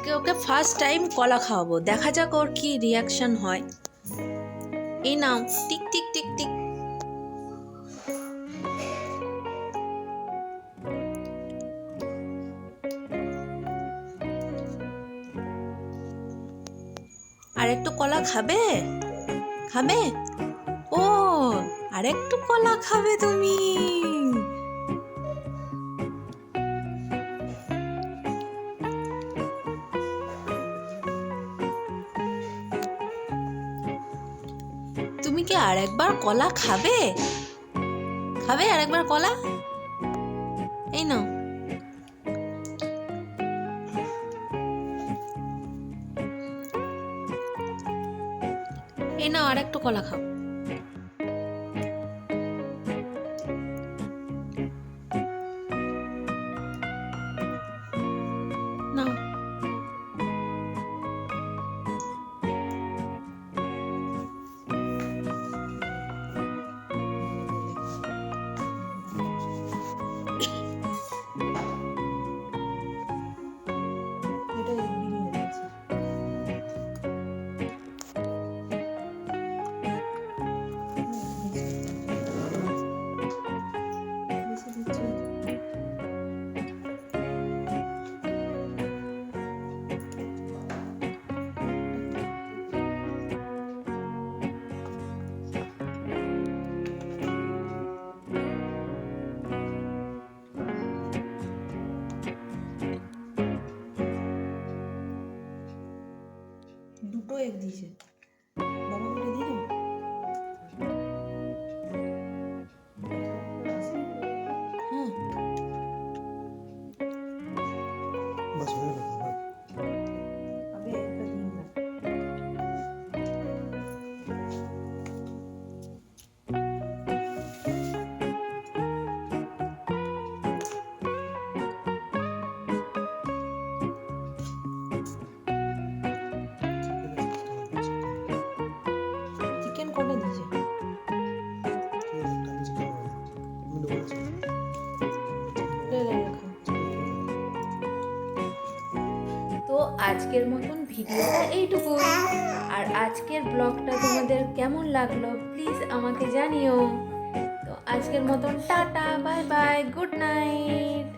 আজকে okay first time কলা খাওয়াবো, দেখা যাক ওর কি রিয়াকশন হয়। এই নাও, টিক টিক টিক টিক। আর একটু কলা খাবে? খাবে? ও, আর একটু কলা খাবে তুমি? তুমি কি আর একবার কলা খাবে? খাবে আর একবার কলা? এই নাও। এই নাও, আর একটু কলা খাও। নাও। দুটো এগ দিয়েছে, বাবা করে দিয়ে দাও। হ্যাঁ, बस हो गया बात। আগে একটা দিন না। চিকেন কটা দিয়েছে? তো আজকের মতন ভিডিওটা এইটুকুই। আর আজকের ব্লগটা তোমাদের কেমন লাগলো প্লিজ আমাকে জানিও। তো আজকের মতন tata, bye bye, good night.